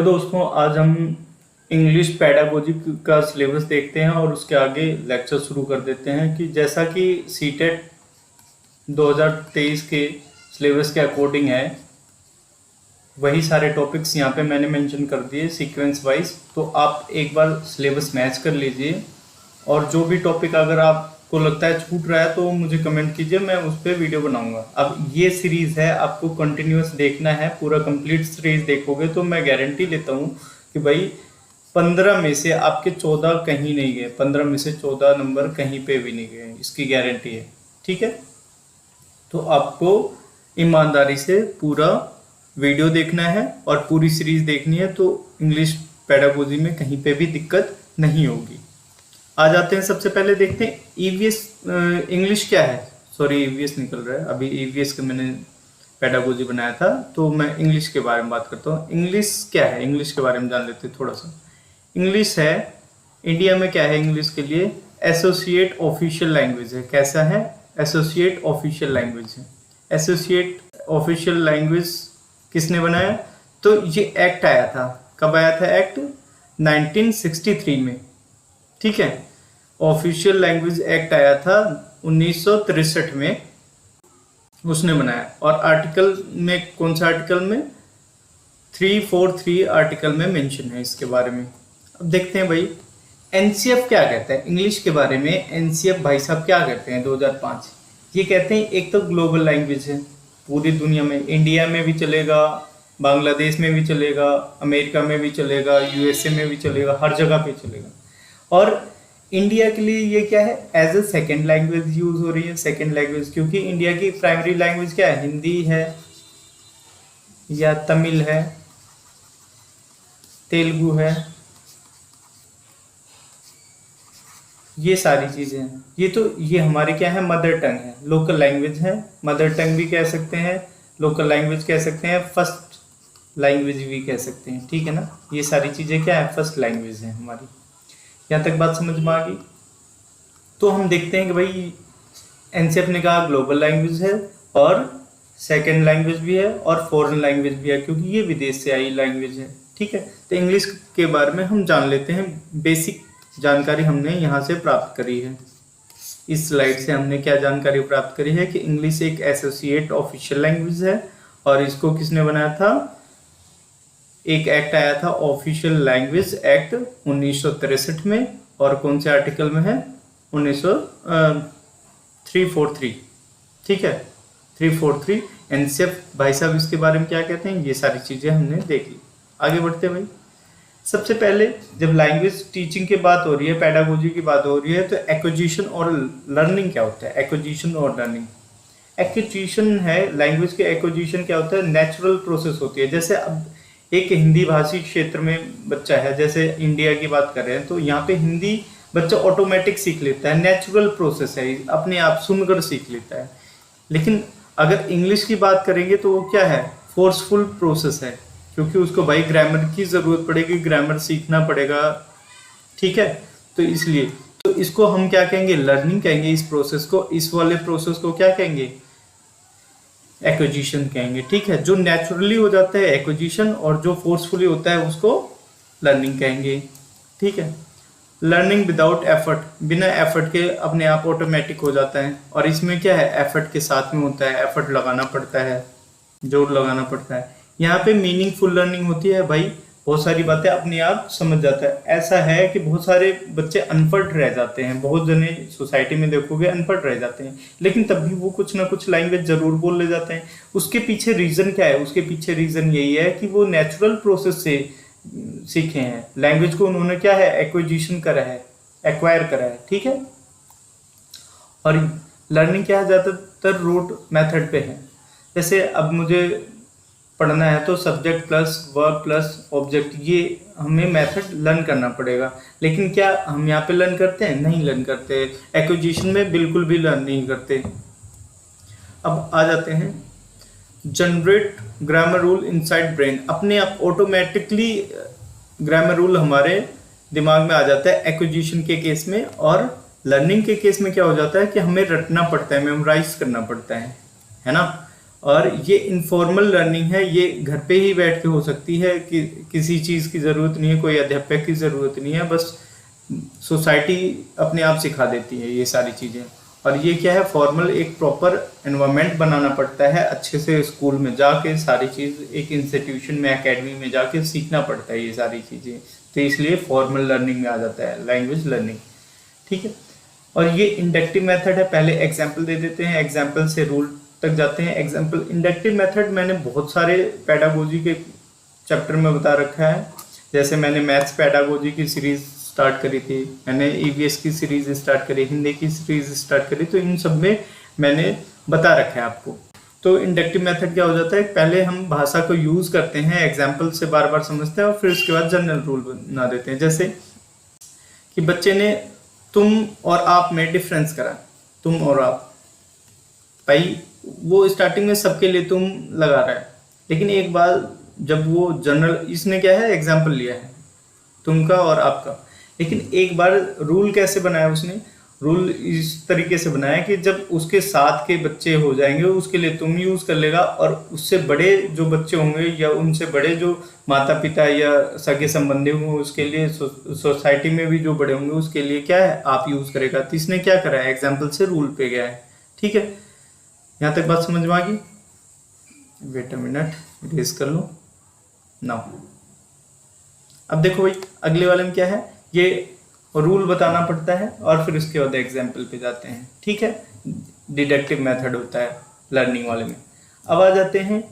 दोस्तों, आज हम इंग्लिश पेडागोजी का सिलेबस देखते हैं और उसके आगे लेक्चर शुरू कर देते हैं। कि जैसा कि सीटेट 2023 के सिलेबस के अकॉर्डिंग है, वही सारे टॉपिक्स यहाँ पे मैंने मेंशन कर दिए सीक्वेंस वाइज। तो आप एक बार सिलेबस मैच कर लीजिए और जो भी टॉपिक अगर आपको लगता है छूट रहा है तो मुझे कमेंट कीजिए, मैं उस पर वीडियो बनाऊंगा। अब ये सीरीज़ है, आपको कंटिन्यूस देखना है, पूरा कंप्लीट सीरीज देखोगे तो मैं गारंटी लेता हूँ कि भाई 15 में से आपके 14 कहीं नहीं गए, 15 में से 14 नंबर कहीं पे भी नहीं गए, इसकी गारंटी है। ठीक है, तो आपको ईमानदारी से पूरा वीडियो देखना है और पूरी सीरीज देखनी है, तो इंग्लिश पेडागोजी में कहीं पे भी दिक्कत नहीं होगी। आ जाते हैं, सबसे पहले देखते हैं ईवीएस इंग्लिश क्या है। सॉरी, ईवीएस निकल रहा है, अभी ईवीएस का मैंने पेडागोजी बनाया था, तो मैं इंग्लिश के बारे में बात करता हूँ। इंग्लिश क्या है, इंग्लिश के बारे में जान लेते हैं थोड़ा सा। इंग्लिश है, इंडिया में क्या है इंग्लिश के लिए, एसोसिएट ऑफिशियल लैंग्वेज है। कैसा है, एसोसिएट ऑफिशियल लैंग्वेज है। एसोसिएट ऑफिशियल लैंग्वेज किसने बनाया, तो ये एक्ट आया था। कब आया था एक्ट, 1963 में। ठीक है, ऑफिशियल लैंग्वेज एक्ट आया था 1963 में, उसने बनाया। और आर्टिकल में, कौन सा आर्टिकल में, 343 आर्टिकल में मेंशन है इसके बारे में। अब देखते हैं भाई एनसीएफ क्या कहता है इंग्लिश के बारे में। एनसीएफ भाई साहब क्या कहते हैं 2005, ये कहते हैं एक तो ग्लोबल लैंग्वेज है, पूरी दुनिया में, इंडिया में भी चलेगा, बांग्लादेश में भी चलेगा, अमेरिका में भी चलेगा, यूएसए में भी चलेगा, हर जगह पे चलेगा। और इंडिया के लिए ये क्या है, as a second language use हो रही है। सेकेंड लैंग्वेज क्योंकि इंडिया की प्राइमरी लैंग्वेज क्या है, हिंदी है या तमिल है, तेलुगु है, ये सारी चीजें हैं। ये हमारे क्या है, मदर टंग है, लोकल लैंग्वेज है। मदर टंग भी कह सकते हैं, लोकल लैंग्वेज कह सकते हैं, फर्स्ट लैंग्वेज भी कह सकते हैं। ठीक है ना, ये सारी चीजें क्या है, फर्स्ट लैंग्वेज है हमारी। यहाँ तक बात समझ में आ गई। तो हम देखते हैं कि भाई एनसीएफ ने कहा ग्लोबल लैंग्वेज है और सेकेंड लैंग्वेज भी है और फॉरेन लैंग्वेज भी है, क्योंकि ये विदेश से आई लैंग्वेज है। ठीक है, तो इंग्लिश के बारे में हम जान लेते हैं। बेसिक जानकारी हमने यहाँ से प्राप्त करी है, इस स्लाइड से हमने क्या जानकारी प्राप्त करी है कि इंग्लिश एक एसोसिएट ऑफिशियल लैंग्वेज है और इसको किसने बनाया था, एक एक्ट आया था ऑफिशियल लैंग्वेज एक्ट 1963 में, और कौन से आर्टिकल में है, 343। ठीक है, 343 एनसीएफ भाई साहब इसके बारे में क्या कहते हैं, ये सारी चीजें हमने देख ली। आगे बढ़ते हैं भाई। सबसे पहले जब लैंग्वेज टीचिंग की बात हो रही है, पेडागोजी की बात हो रही है, तो एक्विजिशन और लर्निंग क्या होता है। एक्विजिशन और लर्निंग, एक्विजिशन है लैंग्वेज के, एक्विजिशन क्या होता है, नेचुरल प्रोसेस होती है। जैसे अब एक हिंदी भाषी क्षेत्र में बच्चा है, जैसे इंडिया की बात कर रहे हैं, तो यहाँ पे हिंदी बच्चा ऑटोमेटिक सीख लेता है, नेचुरल प्रोसेस है, अपने आप सुनकर सीख लेता है। लेकिन अगर इंग्लिश की बात करेंगे तो वो क्या है, फोर्सफुल प्रोसेस है, क्योंकि उसको भाई ग्रामर की ज़रूरत पड़ेगी, ग्रामर सीखना पड़ेगा। ठीक है, तो इसलिए तो इसको हम क्या कहेंगे, लर्निंग कहेंगे। इस प्रोसेस को, इस वाले प्रोसेस को क्या कहेंगे, एक्विजिशन कहेंगे। ठीक है, जो नेचुरली हो जाता है एक्विजिशन, और जो फोर्सफुली होता है उसको लर्निंग कहेंगे। ठीक है, लर्निंग विदाउट एफर्ट, बिना एफर्ट के अपने आप ऑटोमेटिक हो जाता है। और इसमें क्या है, एफर्ट के साथ में होता है, एफर्ट लगाना पड़ता है, जोर लगाना पड़ता है। यहाँ पे मीनिंगफुल लर्निंग होती है भाई, बहुत सारी बातें अपने आप समझ जाता है। ऐसा है कि बहुत सारे बच्चे अनपढ़ रह जाते हैं, बहुत जने सोसाइटी में देखोगे अनपढ़ रह जाते हैं, लेकिन तब भी वो कुछ ना कुछ लैंग्वेज जरूर बोल ले जाते हैं। उसके पीछे रीजन क्या है, उसके पीछे रीजन यही है कि वो नेचुरल प्रोसेस से सीखे हैं। लैंग्वेज को उन्होंने क्या है, एक्विजिशन करा है, एक्वायर करा है। ठीक है, और लर्निंग क्या है, ज्यादातर रूट मेथड पे है। जैसे अब मुझे पढ़ना है तो subject plus verb plus object, ये हमें मेथड लर्न करना पड़ेगा। लेकिन क्या हम यहाँ पे लर्न करते हैं, नहीं लर्न करते। एक्विजिशन में बिल्कुल भी लर्न नहीं करते। अब आ जाते हैं generate grammar rule inside brain, अपने आप ऑटोमेटिकली ग्रामर रूल हमारे दिमाग में आ जाता है एक्विजिशन के केस में। और लर्निंग के केस में क्या हो जाता है कि हमें रटना पड़ता है, मेमोराइज करना पड़ता है ना। और ये इनफॉर्मल लर्निंग है, ये घर पे ही बैठ के हो सकती है कि किसी चीज़ की ज़रूरत नहीं है, कोई अध्यापक की ज़रूरत नहीं है, बस सोसाइटी अपने आप सिखा देती है ये सारी चीज़ें। और ये क्या है, फॉर्मल एक प्रॉपर एनवायरनमेंट बनाना पड़ता है, अच्छे से स्कूल में जाके सारी चीज़ एक इंस्टीट्यूशन में, एकेडमी में जाके सीखना पड़ता है ये सारी चीज़ें, तो इसलिए फॉर्मल लर्निंग में आ जाता है लैंग्वेज लर्निंग। ठीक है, और ये इंडक्टिव मेथड है। पहले एग्जाम्पल दे देते हैं, एग्जाम्पल से रूल तक जाते हैं। एग्जाम्पल इंडक्टिव मेथड मैंने बहुत सारे पेडागोजी के चैप्टर में बता रखा है। जैसे मैंने मैथ्स पेडागोजी की सीरीज स्टार्ट करी थी, मैंने ईवीएस की सीरीज स्टार्ट करी, हिंदी की सीरीज स्टार्ट करी, तो इन सब में मैंने बता रखा है आपको। तो इंडक्टिव मेथड क्या हो जाता है, पहले हम भाषा को यूज करते हैं, एग्जाम्पल से बार बार समझते हैं और फिर उसके बाद जनरल रूल बना देते हैं। जैसे कि बच्चे ने तुम और आप में डिफरेंस करा, तुम और आप, भाई वो स्टार्टिंग में सबके लिए तुम लगा रहा है, लेकिन एक बार जब वो जनरल, इसने क्या है एग्जाम्पल लिया है तुम का और आपका, लेकिन एक बार रूल कैसे बनाया उसने, रूल इस तरीके से बनाया कि जब उसके साथ के बच्चे हो जाएंगे उसके लिए तुम यूज कर लेगा, और उससे बड़े जो बच्चे होंगे या उनसे बड़े जो माता पिता या सगे संबंधी होंगे उसके लिए, सोसाइटी में भी जो बड़े होंगे उसके लिए क्या है आप यूज करेगा। तो इसने क्या करा है, एग्जाम्पल से रूल पे गया है। ठीक है, यहाँ तक बात समझ में आ गई? वेट अ मिनट, इरेज कर लो नाउ। अब देखो भाई अगले वाले में क्या है, ये रूल बताना पड़ता है और फिर उसके बाद एग्जाम्पल पे जाते हैं। ठीक है, डिडक्टिव मेथड होता है लर्निंग वाले में। अब आ जाते हैं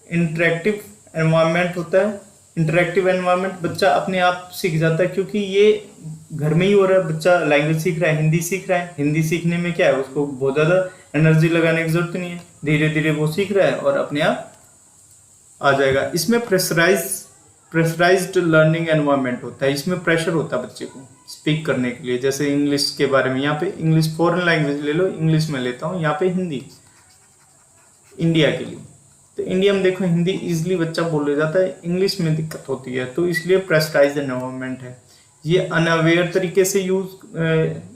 इंटरेक्टिव एनवायरनमेंट होता है। इंटरेक्टिव एनवायरनमेंट बच्चा अपने आप सीख जाता है, क्योंकि ये घर में ही हो रहा है, बच्चा लैंग्वेज सीख रहा है, हिंदी सीख रहा है। हिंदी सीखने में क्या है, उसको बहुत ज़्यादा एनर्जी लगाने की जरूरत नहीं है, धीरे धीरे वो सीख रहा है और अपने आप आ जाएगा। इसमें प्रेशराइज्ड लर्निंग एनवायरनमेंट होता है, इसमें प्रेशर होता है बच्चे को स्पीक करने के लिए। जैसे इंग्लिश के बारे में, यहाँ पे इंग्लिश फॉरेन लैंग्वेज ले लो, इंग्लिश में लेता हूँ, यहाँ पे हिंदी इंडिया के लिए। तो इंडिया में देखो हिंदी इजीली बच्चा बोल जाता है, इंग्लिश में दिक्कत होती है, तो इसलिए प्रेशराइज्ड एनवायरनमेंट है। ये अनअवेयर तरीके से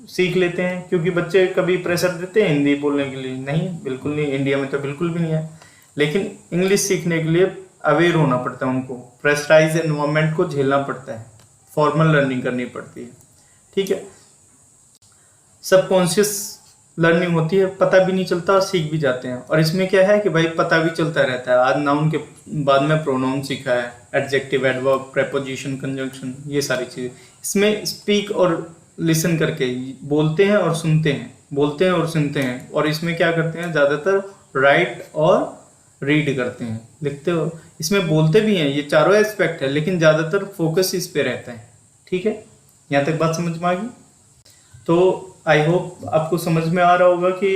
सीख लेते हैं, क्योंकि बच्चे कभी प्रेशर देते हैं हिंदी बोलने के लिए, नहीं, बिल्कुल नहीं, इंडिया में तो बिल्कुल भी नहीं है। लेकिन इंग्लिश सीखने के लिए अवेयर होना पड़ता है उनको, प्रेशराइज एनवायरनमेंट को झेलना पड़ता है, फॉर्मल लर्निंग करनी पड़ती है। ठीक है, सबकॉन्शियस लर्निंग होती है, पता भी नहीं चलता और सीख भी जाते हैं। और इसमें क्या है कि भाई पता भी चलता रहता है, आज नाउन के बाद में प्रोनाउन सीखा है, एडजेक्टिव, एडवर्ब, प्रेपोजिशन, कंजंक्शन, ये सारी चीज़ें। इसमें स्पीक और लिसन करके बोलते हैं और सुनते हैं, बोलते हैं और सुनते हैं। और इसमें क्या करते हैं, ज़्यादातर राइट और रीड करते हैं, लिखते हो। इसमें बोलते भी हैं, ये चारों एस्पेक्ट है, लेकिन ज़्यादातर फोकस इस पे रहता है। ठीक है, यहाँ तक बात समझ में आ गई? तो आई होप आपको समझ में आ रहा होगा कि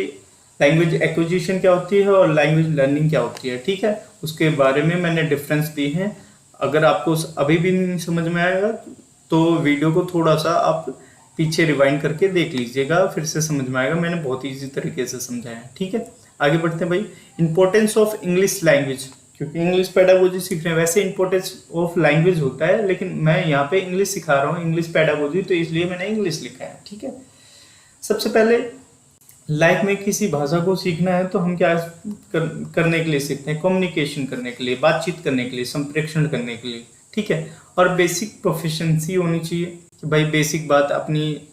लैंग्वेज एक्विजिशन क्या होती है और लैंग्वेज लर्निंग क्या होती है। ठीक है, उसके बारे में मैंने डिफरेंस दी है। अगर आपको अभी भी नहीं समझ में आएगा तो वीडियो को थोड़ा सा आप पीछे रिवाइंड करके देख लीजिएगा, फिर से समझ में आएगा। मैंने बहुत ईजी तरीके से समझाया है। ठीक है, आगे बढ़ते हैं भाई। इंपॉर्टेंस ऑफ इंग्लिश लैंग्वेज, क्योंकि इंग्लिश पेडागोजी सीख रहे हैं, वैसे इंपॉर्टेंस ऑफ लैंग्वेज होता है, लेकिन मैं यहाँ पे इंग्लिश सिखा रहा हूँ, इंग्लिश पेडागोजी, तो इसलिए मैंने इंग्लिश लिखा है। ठीक है, सबसे पहले लाइफ में किसी भाषा को सीखना है तो हम क्या करने के लिए सीखते हैं, कम्युनिकेशन करने के लिए, बातचीत करने के लिए, संप्रेषण करने के लिए। ठीक है, और बेसिक प्रोफिशिएंसी होनी चाहिए कि भाई बेसिक बात, अपनी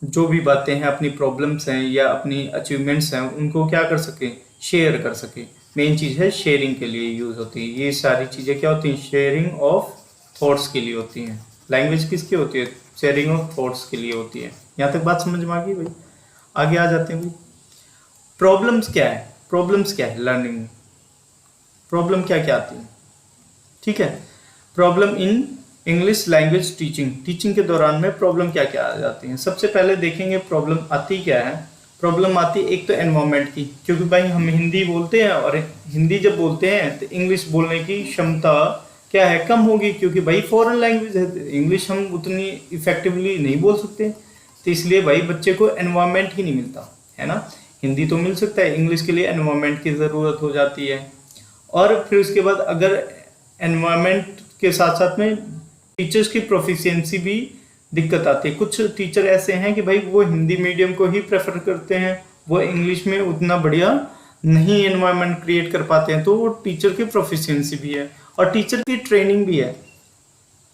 जो भी बातें हैं, अपनी प्रॉब्लम्स हैं या अपनी अचीवमेंट्स हैं, उनको क्या कर सके, शेयर कर सके। मेन चीज़ है शेयरिंग के लिए यूज़ होती है। ये सारी चीज़ें क्या होती हैं, शेयरिंग ऑफ थॉट्स के लिए होती हैं। लैंग्वेज किसकी होती है, शेयरिंग ऑफ थॉट्स के लिए होती है। यहाँ तक बात समझ में आ गई भाई? आगे आ जाते हैं भाई। प्रॉब्लम्स क्या है, प्रॉब्लम्स क्या है लर्निंग में, प्रॉब्लम क्या क्या आती है? ठीक है, problem in English language teaching के दौरान में प्रॉब्लम क्या क्या आ जाती हैं। सबसे पहले देखेंगे प्रॉब्लम आती क्या है। प्रॉब्लम आती है एक तो एनवायरनमेंट की, क्योंकि भाई हम हिंदी बोलते हैं और हिंदी जब बोलते हैं तो इंग्लिश बोलने की क्षमता क्या है, कम होगी, क्योंकि भाई फॉरेन लैंग्वेज है, इंग्लिश हम उतनी इफेक्टिवली नहीं बोल सकते। तो इसलिए भाई बच्चे को एनवायरनमेंट ही नहीं मिलता है ना। हिंदी तो मिल सकता है, इंग्लिश के लिए एनवायरनमेंट की ज़रूरत हो जाती है। और फिर उसके बाद अगर एनवायरनमेंट के साथ साथ में टीचर्स की प्रोफिशिएंसी भी दिक्कत आती है। कुछ टीचर ऐसे हैं कि भाई वो हिंदी मीडियम को ही प्रेफर करते हैं, वो इंग्लिश में उतना बढ़िया नहीं एनवायरनमेंट क्रिएट कर पाते हैं, तो वो टीचर की प्रोफिशिएंसी भी है और टीचर की ट्रेनिंग भी है।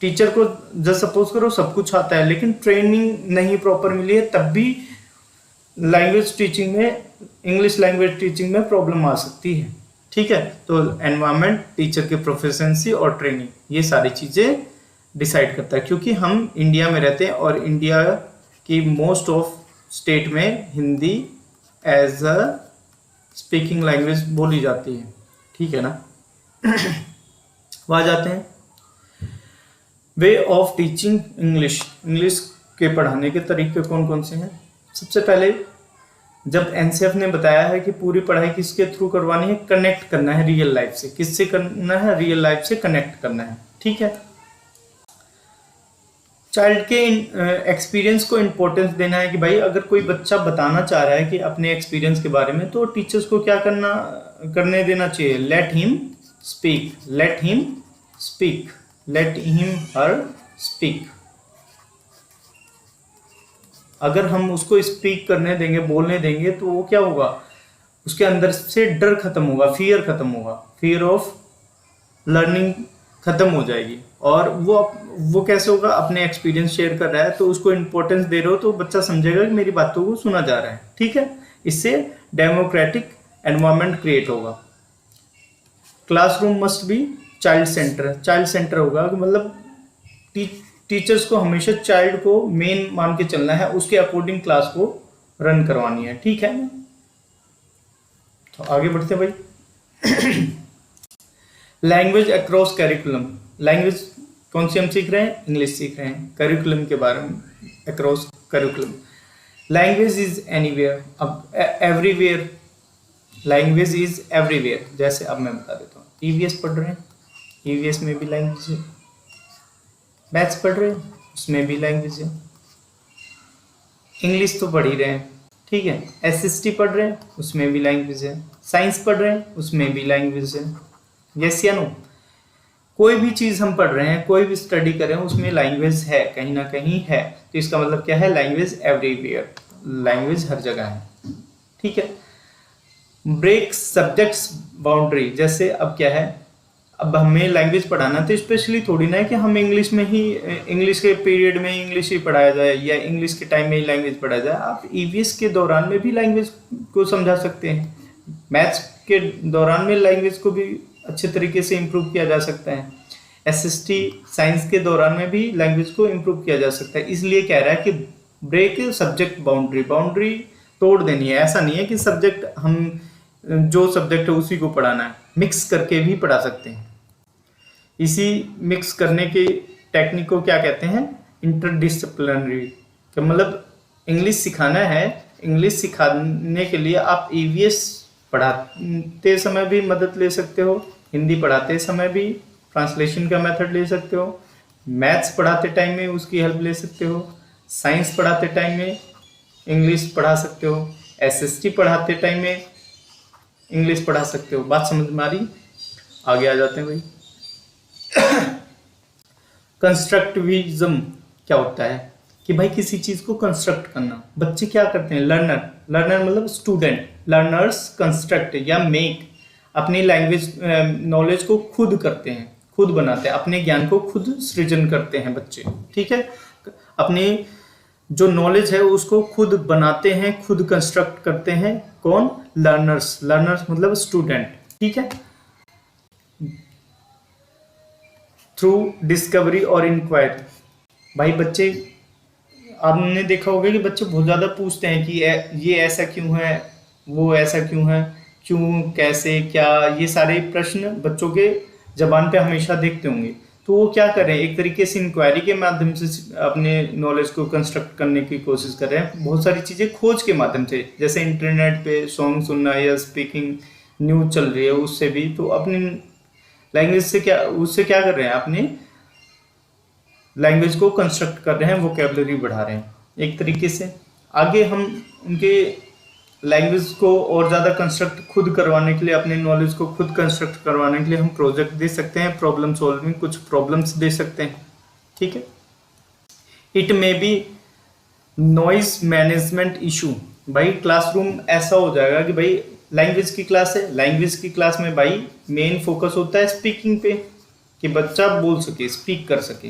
टीचर को जब सपोज करो सब कुछ आता है लेकिन ट्रेनिंग नहीं प्रॉपर मिली है, तब भी लैंग्वेज टीचिंग में, इंग्लिश लैंग्वेज टीचिंग में प्रॉब्लम आ सकती है। ठीक है, तो एनवायरनमेंट, टीचर की प्रोफिशिएंसी और ट्रेनिंग, ये सारी चीज़ें डिसाइड करता है, क्योंकि हम इंडिया में रहते हैं और इंडिया की मोस्ट ऑफ स्टेट में Hindi as a speaking language बोली जाती है। ठीक है ना। वहाँ जाते हैं way of teaching English. English के पढ़ाने के तरीके कौन कौन से हैं? सबसे पहले जब एनसीएफ ने बताया है कि पूरी पढ़ाई किसके थ्रू करवानी है, कनेक्ट करना है रियल लाइफ से। किससे करना है? रियल लाइफ से कनेक्ट करना है। ठीक है। चाइल्ड के एक्सपीरियंस को इम्पोर्टेंस देना है कि भाई अगर कोई बच्चा बताना चाह रहा है कि अपने एक्सपीरियंस के बारे में, तो टीचर्स को क्या करने देना चाहिए? Let him speak, let him speak, let him her speak. अगर हम उसको स्पीक करने देंगे, बोलने देंगे, तो वो क्या होगा? उसके अंदर से डर खत्म होगा, फियर खत्म होगा, फियर ऑफ लर्निंग खत्म हो जाएगी। और वो कैसे होगा? अपने एक्सपीरियंस शेयर कर रहा है तो उसको इम्पोर्टेंस दे रहे हो, तो बच्चा समझेगा कि मेरी बातों को सुना जा रहा है। ठीक है, इससे डेमोक्रेटिक एनवायरनमेंट क्रिएट होगा। Classroom must be child centre. Child centre होगा कि मतलब टीचर्स को हमेशा चाइल्ड को मेन मान के चलना है, उसके अकॉर्डिंग क्लास को रन करवानी है। ठीक है, तो आगे बढ़ते हैं भाई। Language across curriculum. लैंग्वेज कौन सी हम सीख रहे हैं? इंग्लिश सीख रहे हैं। करिकुलम के बारे में, across curriculum. Language is anywhere, अब एवरीवेयर। Language is everywhere. जैसे अब मैं बता देता हूँ, ईवीएस पढ़ रहे हैं, ईवीएस में भी लैंग्वेज है। मैथ्स पढ़ रहे हैं, उसमें भी लैंग्वेज है। इंग्लिश तो पढ़ ही रहे हैं, ठीक है। एसएसटी पढ़ रहे हैं, उसमें भी लैंग्वेज है। साइंस पढ़ रहे हैं, उसमें भी लैंग्वेज है। यस या नो? कोई भी चीज़ हम पढ़ रहे हैं, कोई भी स्टडी कर रहे हैं, उसमें लैंग्वेज है, कहीं ना कहीं है। तो इसका मतलब क्या है? लैंग्वेज एवरीवेयर, लैंग्वेज हर जगह है। ठीक है। Break subjects boundary. जैसे अब क्या है, अब हमें लैंग्वेज पढ़ाना तो स्पेशली थोड़ी ना है कि हम इंग्लिश में ही, इंग्लिश के पीरियड में इंग्लिश ही पढ़ाया जाए या इंग्लिश के टाइम में ही लैंग्वेज पढ़ाया जाए। आप ईवीएस के दौरान में भी लैंग्वेज को समझा सकते हैं। मैथ्स के दौरान में लैंग्वेज को भी अच्छे तरीके से इम्प्रूव किया जा सकता है। एसएसटी साइंस के दौरान में भी लैंग्वेज को इम्प्रूव किया जा सकता है। इसलिए कह रहा है कि ब्रेक सब्जेक्ट बाउंड्री, बाउंड्री तोड़ देनी है। ऐसा नहीं है कि सब्जेक्ट हम जो सब्जेक्ट है उसी को पढ़ाना है, मिक्स करके भी पढ़ा सकते हैं। इसी मिक्स करने की टेक्निक को क्या कहते हैं? इंटरडिसिप्लिनरी। कि मतलब इंग्लिश सिखाना है, इंग्लिश सिखाने के लिए आप ईवीएस पढ़ाते समय भी मदद ले सकते हो, हिंदी पढ़ाते समय भी ट्रांसलेशन का मेथड ले सकते हो, मैथ्स पढ़ाते टाइम में उसकी हेल्प ले सकते हो, साइंस पढ़ाते टाइम में इंग्लिश पढ़ा सकते हो, एसएसटी पढ़ाते टाइम में इंग्लिश पढ़ा सकते हो। बात समझ में आ रही? आगे आ जाते हैं भाई। कंस्ट्रक्टिविज्म क्या होता है? कि भाई किसी चीज को कंस्ट्रक्ट करना। बच्चे क्या करते हैं? लर्नर, लर्नर मतलब स्टूडेंट। लर्नर्स कंस्ट्रक्ट या मेक, अपनी लैंग्वेज नॉलेज को खुद करते हैं, खुद बनाते हैं, अपने ज्ञान को खुद सृजन करते हैं बच्चे। ठीक है, अपनी जो नॉलेज है उसको खुद बनाते हैं, खुद कंस्ट्रक्ट करते हैं। कौन? लर्नर्स। लर्नर्स मतलब स्टूडेंट। ठीक है। थ्रू डिस्कवरी और इंक्वायरी। भाई बच्चे, आपने देखा होगा कि बच्चे बहुत ज़्यादा पूछते हैं कि ये ऐसा क्यों है, वो ऐसा क्यों है, क्यों, कैसे, क्या, ये सारे प्रश्न बच्चों के जबान पे हमेशा देखते होंगे। तो वो क्या कर रहे हैं? एक तरीके से इंक्वायरी के माध्यम से अपने नॉलेज को कंस्ट्रक्ट करने की कोशिश कर रहे हैं, बहुत सारी चीज़ें खोज के माध्यम से। जैसे इंटरनेट पे सॉन्ग सुनना या स्पीकिंग न्यूज चल रही है, उससे भी। तो अपनी लैंग्वेज से क्या, उससे क्या कर रहे हैं? अपनी लैंग्वेज को कंस्ट्रक्ट कर रहे हैं, वोकैबुलरी बढ़ा रहे हैं एक तरीके से। आगे हम उनके लैंग्वेज को और ज़्यादा कंस्ट्रक्ट खुद करवाने के लिए, अपने नॉलेज को खुद कंस्ट्रक्ट करवाने के लिए हम प्रोजेक्ट दे सकते हैं, प्रॉब्लम सॉल्विंग, कुछ प्रॉब्लम्स दे सकते हैं। ठीक है। It may be noise management issue. भाई क्लासरूम ऐसा हो जाएगा कि भाई लैंग्वेज की क्लास है। लैंग्वेज की क्लास में भाई मेन फोकस होता है स्पीकिंग पे, कि बच्चा बोल सके, स्पीक कर सके,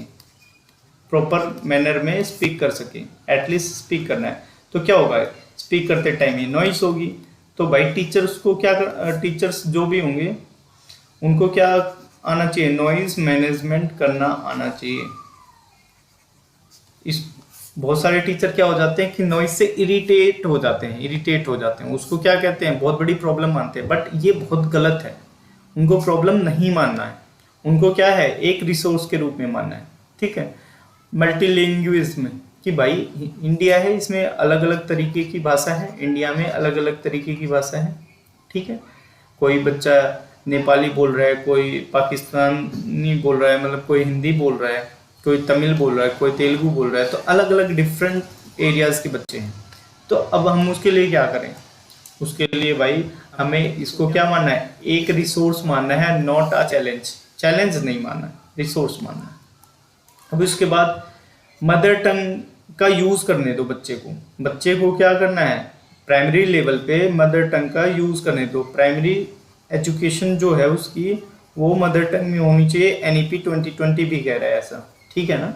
प्रॉपर मैनर में स्पीक कर सके, एटलीस्ट स्पीक करना है। तो क्या होगा, स्पीक करते टाइम ही नॉइस होगी। तो भाई टीचर्स को क्या टीचर्स जो भी होंगे उनको क्या आना चाहिए, नॉइज मैनेजमेंट करना आना चाहिए। इस बहुत सारे टीचर क्या हो जाते हैं कि नॉइज से इरिटेट हो जाते हैं, उसको क्या कहते हैं, बहुत बड़ी प्रॉब्लम मानते हैं। बट ये बहुत गलत है, उनको प्रॉब्लम नहीं मानना है, उनको क्या है, एक रिसोर्स के रूप में मानना है। ठीक है, मल्टीलैंग्वेज कि भाई इंडिया है, इसमें अलग अलग तरीके की भाषा है, इंडिया में अलग अलग तरीके की भाषा है। ठीक है, कोई बच्चा नेपाली बोल रहा है, कोई पाकिस्तानी बोल रहा है, मतलब कोई हिंदी बोल रहा है, कोई तमिल बोल रहा है, कोई तेलुगु बोल रहा है, तो अलग अलग डिफरेंट एरियाज के बच्चे हैं। तो अब हम उसके लिए क्या करें, उसके लिए भाई हमें इसको क्या मानना है, एक रिसोर्स मानना है, नॉट अ चैलेंज नहीं मानना है, रिसोर्स मानना है। अब इसके बाद मदर टंग का यूज करने दो बच्चे को क्या करना है, प्राइमरी लेवल पे मदर टंग का यूज करने दो। प्राइमरी एजुकेशन जो है उसकी वो मदर टंग में होनी चाहिए, NEP 2020 भी कह रहा है ऐसा। ठीक है ना।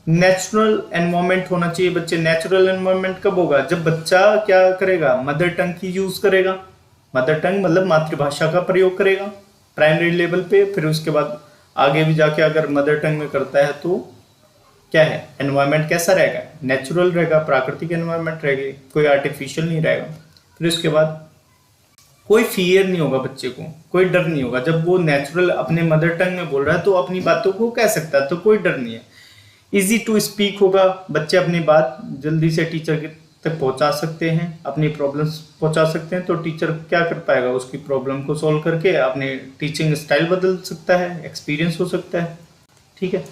नेचुरल एनवायरनमेंट होना चाहिए बच्चे। नेचुरल एनवायरनमेंट कब होगा, जब बच्चा क्या करेगा, मदर टंग की यूज करेगा, मदर टंग मतलब मातृभाषा का प्रयोग करेगा प्राइमरी लेवल पे। फिर उसके बाद आगे भी जाके अगर मदर टंग में करता है तो क्या है, एनवायरनमेंट कैसा रहेगा, नेचुरल रहेगा, प्राकृतिक एनवायरनमेंट रहेगी, कोई आर्टिफिशियल नहीं रहेगा। फिर उसके बाद कोई फियर नहीं होगा बच्चे को, कोई डर नहीं होगा। जब वो नेचुरल अपने मदर टंग में बोल रहा है तो अपनी बातों को कह सकता है, तो कोई डर नहीं है। इजी टू स्पीक होगा, बच्चे अपनी बात जल्दी से टीचर तक पहुंचा सकते हैं, अपनी प्रॉब्लम्स पहुंचा सकते हैं। तो टीचर क्या कर पाएगा, उसकी प्रॉब्लम को सॉल्व करके अपने टीचिंग स्टाइल बदल सकता है, एक्सपीरियंस हो सकता है। ठीक है,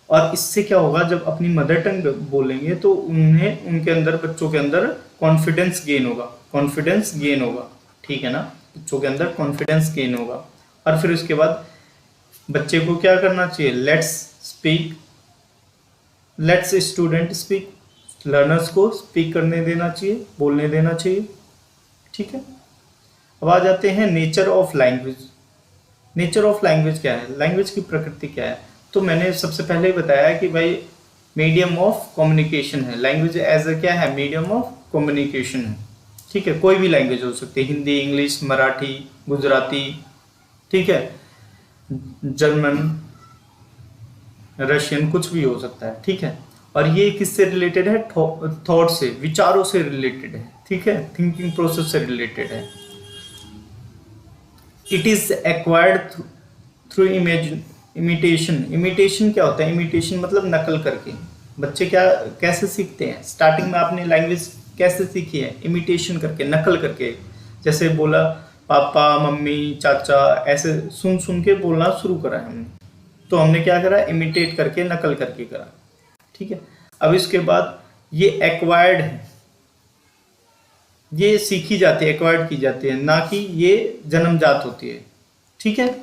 और इससे क्या होगा, जब अपनी मदर टंग बोलेंगे तो उन्हें, उनके अंदर, बच्चों के अंदर कॉन्फिडेंस गेन होगा। ठीक है ना, बच्चों के अंदर कॉन्फिडेंस गेन होगा। और फिर उसके बाद बच्चे को क्या करना चाहिए, लेट्स स्टूडेंट स्पीक, लर्नर्स को स्पीक करने देना चाहिए, बोलने देना चाहिए। ठीक है, अब आ जाते हैं nature of language. Nature of language क्या है, लैंग्वेज की प्रकृति क्या है। तो मैंने सबसे पहले बताया कि भाई मीडियम ऑफ कम्युनिकेशन है, लैंग्वेज एज अ क्या है, मीडियम ऑफ कम्युनिकेशन है। ठीक है, कोई भी लैंग्वेज हो सकती है, हिंदी, इंग्लिश, मराठी, गुजराती, ठीक है, जर्मन, रशियन, कुछ भी हो सकता है। ठीक है, और ये किससे रिलेटेड है, थॉट से, विचारों से रिलेटेड है। ठीक है, थिंकिंग प्रोसेस से रिलेटेड है। It is acquired through imitation क्या होता है, इमिटेशन मतलब नकल करके। बच्चे क्या कैसे सीखते हैं, स्टार्टिंग में आपने लैंग्वेज कैसे सीखी है, इमिटेशन करके, नकल करके। जैसे बोला पापा, मम्मी, चाचा, ऐसे सुन सुन के बोलना शुरू करा है हमने, तो हमने क्या करा, इमिटेट करके, नकल करके करा। ठीक है, अब इसके बाद ये एक्वायर्ड है, ये सीखी जाती है, एक्वायर्ड की जाती है, ना कि ये जन्मजात होती है। ठीक है,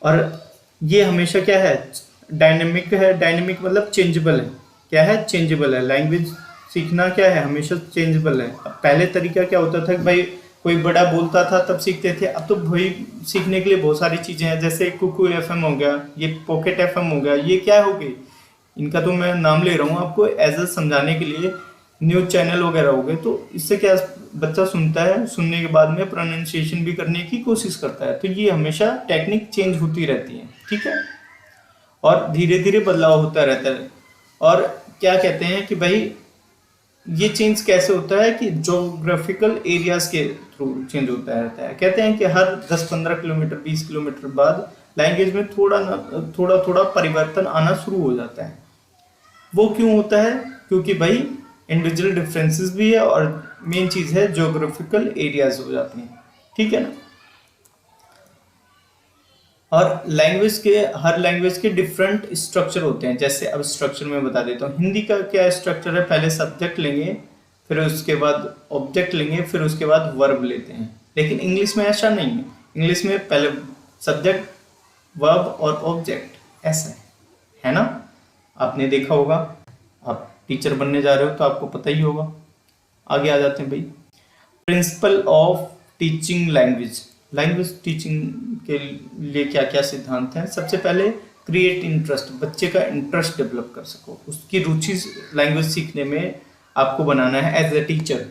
और ये हमेशा क्या है, डायनेमिक है। डायनेमिक मतलब चेंजेबल है। क्या है, चेंजेबल है। लैंग्वेज सीखना क्या है, हमेशा चेंजेबल है। अब पहले तरीका क्या होता था कि भाई कोई बड़ा बोलता था तब सीखते थे, अब तो भाई सीखने के लिए बहुत सारी चीज़ें हैं, जैसे कुकू FM हो गया, ये पॉकेट FM हो गया, ये क्या हो गई, इनका तो मैं नाम ले रहा हूँ आपको एज ए समझाने के लिए। न्यूज चैनल वगैरह हो गए, तो इससे क्या बच्चा सुनता है, सुनने के बाद में प्रोनाउंसिएशन भी करने की कोशिश करता है। तो ये हमेशा टेक्निक चेंज होती रहती है। ठीक है, और धीरे धीरे बदलाव होता रहता है। और क्या कहते हैं कि भाई ये चेंज कैसे होता है कि जोग्राफिकल एरियाज के थ्रू चेंज होता रहता है। कहते हैं कि हर 10-15 किलोमीटर, 20 किलोमीटर बाद लैंग्वेज में थोड़ा परिवर्तन आना शुरू हो जाता है। वो क्यों होता है, क्योंकि भाई इंडिविजुअल डिफरेंसेस भी है, और मेन चीज है ज्योग्राफिकल एरियाज हो जाती हैं। ठीक है ना। और हर लैंग्वेज के डिफरेंट स्ट्रक्चर होते हैं। जैसे अब स्ट्रक्चर में बता देता हूँ, हिंदी का क्या स्ट्रक्चर है, पहले सब्जेक्ट लेंगे, फिर उसके बाद ऑब्जेक्ट लेंगे, फिर उसके बाद वर्ब लेते हैं। लेकिन इंग्लिश में ऐसा नहीं है। इंग्लिश में पहले सब्जेक्ट, वर्ब और ऑब्जेक्ट, ऐसा है ना। आपने देखा होगा, आप टीचर बनने जा रहे हो तो आपको पता ही होगा। आगे आ जाते हैं भाई, principle of teaching language. Language teaching के लिए क्या क्या सिद्धांत हैं? सबसे पहले क्रिएट इंटरेस्ट, बच्चे का इंटरेस्ट डेवलप कर सको, उसकी रुचि लैंग्वेज सीखने में आपको बनाना है। एज ए टीचर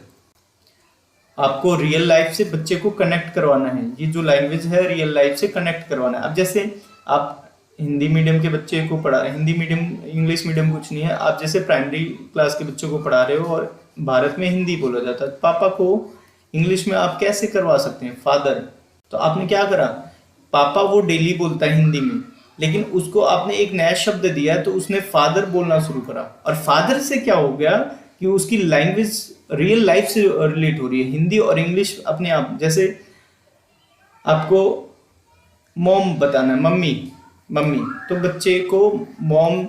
आपको रियल लाइफ से बच्चे को कनेक्ट करवाना है, ये जो लैंग्वेज है रियल लाइफ से कनेक्ट करवाना है। अब जैसे आप हिंदी मीडियम के बच्चे को पढ़ा, हिंदी मीडियम इंग्लिश मीडियम कुछ नहीं है, आप जैसे प्राइमरी क्लास के बच्चों को पढ़ा रहे हो और भारत में हिंदी बोला जाता है, पापा को इंग्लिश में आप कैसे करवा सकते हैं? फादर। तो आपने क्या करा, पापा वो डेली बोलता है हिंदी में, लेकिन उसको आपने एक नया शब्द दिया है तो उसने फादर बोलना शुरू करा, और फादर से क्या हो गया कि उसकी लैंग्वेज रियल लाइफ से रिलेट हो रही है। हिंदी और इंग्लिश अपने आप, जैसे आपको मॉम बताना है, मम्मी मम्मी, तो बच्चे को मॉम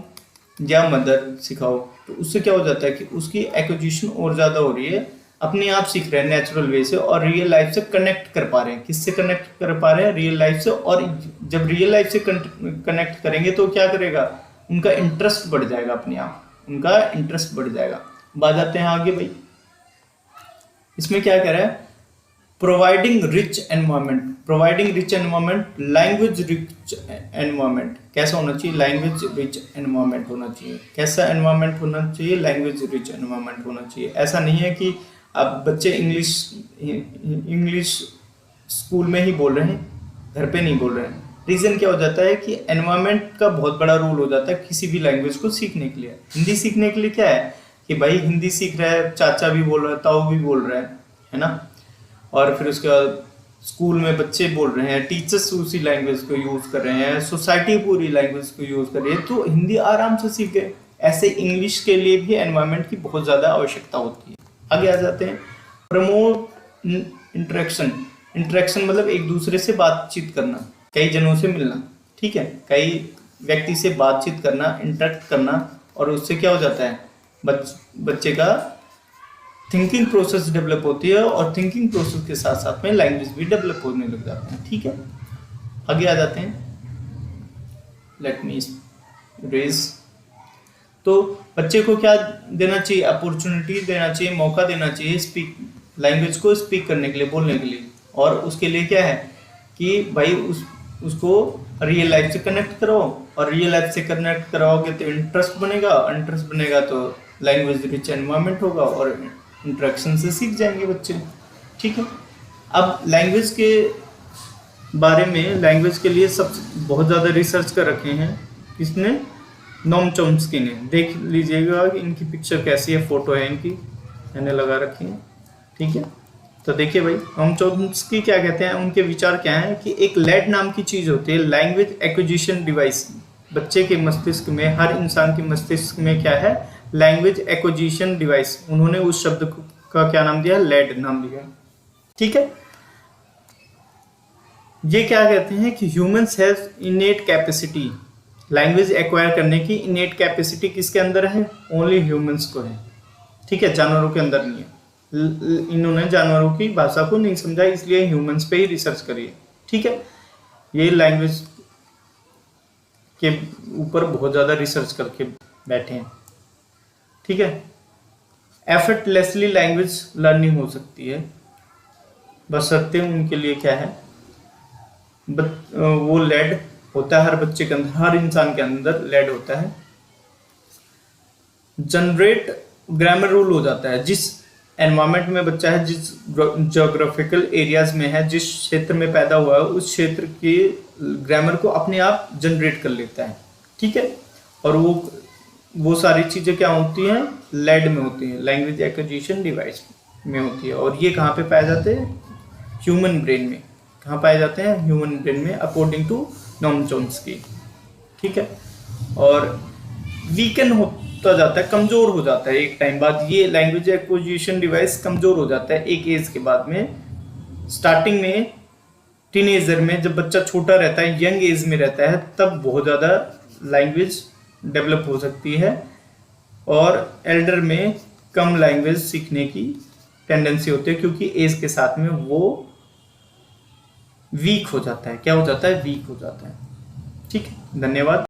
या मदर सिखाओ, तो उससे क्या हो जाता है कि उसकी एक्विजिशन और ज़्यादा हो रही है, अपने आप सीख रहे हैं नेचुरल वे से, और रियल लाइफ से कनेक्ट कर पा रहे हैं। किससे कनेक्ट कर पा रहे हैं? रियल लाइफ से। और जब रियल लाइफ से कनेक्ट करेंगे तो क्या करेगा, उनका इंटरेस्ट बढ़ जाएगा, अपने आप उनका इंटरेस्ट बढ़ जाएगा। बात आते हैं आगे भाई, इसमें क्या कह रहा है? Providing rich environment, providing rich environment, language rich environment. कैसा होना चाहिए? लैंग्वेज रिच एनवायरमेंट होना चाहिए। कैसा एनवायरमेंट होना चाहिए? लैंग्वेज रिच एनवायरमेंट होना चाहिए। ऐसा नहीं है कि अब बच्चे इंग्लिश स्कूल में ही बोल रहे हैं, घर पे नहीं बोल रहे हैं। रीज़न क्या हो जाता है कि एनवायरमेंट का बहुत बड़ा रोल हो जाता है किसी भी लैंग्वेज को सीखने के लिए। हिंदी सीखने के लिए क्या है कि भाई हिंदी सीख रहा है, चाचा भी बोल रहा है, ताऊ भी बोल रहा है ना, और फिर उसके बाद स्कूल में बच्चे बोल रहे हैं, टीचर्स उसी लैंग्वेज को यूज़ कर रहे हैं, सोसाइटी पूरी लैंग्वेज को यूज़ कर रही है, तो हिंदी आराम से सीख गए। ऐसे इंग्लिश के लिए भी एनवायरनमेंट की बहुत ज़्यादा आवश्यकता होती है। आगे आ जाते हैं, प्रमोट इंटरेक्शन। इंटरेक्शन मतलब एक दूसरे से बातचीत करना, कई जनों से मिलना, ठीक है, कई व्यक्ति से बातचीत करना, इंटरेक्ट करना, और उससे क्या हो जाता है, बच्चे का थिंकिंग प्रोसेस डेवलप होती है, और थिंकिंग प्रोसेस के साथ साथ में लैंग्वेज भी डेवलप होने लग जाते हैं। ठीक है, आगे आ जाते हैं, लेट मी रेज। तो बच्चे को क्या देना चाहिए? अपॉर्चुनिटी देना चाहिए, मौका देना चाहिए स्पीक, लैंग्वेज को स्पीक करने के लिए, बोलने के लिए। और उसके लिए क्या है कि भाई उसको रियल लाइफ से कनेक्ट कराओ, और रियल लाइफ से कनेक्ट कराओगे तो इंटरेस्ट बनेगा, इंटरेस्ट बनेगा तो लैंग्वेज रिच एनवायरनमेंट होगा, और इंटरेक्शन से सीख जाएंगे बच्चे। ठीक है, अब लैंग्वेज के बारे में, लैंग्वेज के लिए सब बहुत ज़्यादा रिसर्च कर रखे हैं किसने? नोम चॉम्स्की ने। देख लीजिएगा कि इनकी पिक्चर कैसी है, फोटो है इनकी, मैंने लगा रखी है। ठीक है, तो देखिए भाई, नोम चॉम्स्की क्या कहते हैं, उनके विचार क्या हैं कि एक लैड नाम की चीज़ होती है, लैंग्वेज एक्विजिशन डिवाइस। बच्चे के मस्तिष्क में, हर इंसान के मस्तिष्क में क्या है? Language acquisition device. उन्होंने उस शब्द का क्या नाम दिया? लैड नाम दिया। ठीक है, ये क्या कहते हैं कि humans have इनेट capacity, language acquire करने की इनेट कैपेसिटी किसके अंदर है? ओनली ह्यूमंस को है। ठीक है, जानवरों के अंदर नहीं है। इन्होंने जानवरों की भाषा को नहीं समझा, इसलिए ह्यूमंस पे ही रिसर्च करी है। ठीक है, ये लैंग्वेज के ऊपर बहुत ज़्यादा रिसर्च करके बैठे हैं। ठीक है, एफर्टलेसली लैंग्वेज लर्निंग हो सकती है, बशर्ते उनके लिए क्या है, वो लैड होता है हर बच्चे के अंदर, हर इंसान के अंदर लैड होता है। जनरेट ग्रामर रूल हो जाता है, जिस एनवायरनमेंट में बच्चा है, जिस जोग्राफिकल एरियाज में है, जिस क्षेत्र में पैदा हुआ है, उस क्षेत्र के ग्रामर को अपने आप जनरेट कर लेता है। ठीक है, और वो सारी चीज़ें क्या होती हैं? लैड में होती हैं, लैंग्वेज एक्विजिशन डिवाइस में होती है। और ये कहाँ पे पाए जाते हैं? ह्यूमन ब्रेन में। कहाँ पाए जाते हैं? ह्यूमन ब्रेन में, अकॉर्डिंग टू नोम चॉम्स्की। ठीक है, और वीकन होता जाता है, कमज़ोर हो जाता है एक टाइम बाद, ये लैंग्वेज एक्विजिशन डिवाइस कमज़ोर हो जाता है एक एज के बाद में। स्टार्टिंग में टीनेजर में, जब बच्चा छोटा रहता है, यंग एज में रहता है, तब बहुत ज़्यादा लैंग्वेज डेवलप हो सकती है, और एल्डर में कम लैंग्वेज सीखने की टेंडेंसी होती है, क्योंकि एज के साथ में वो वीक हो जाता है। क्या हो जाता है? वीक हो जाता है। ठीक है, धन्यवाद।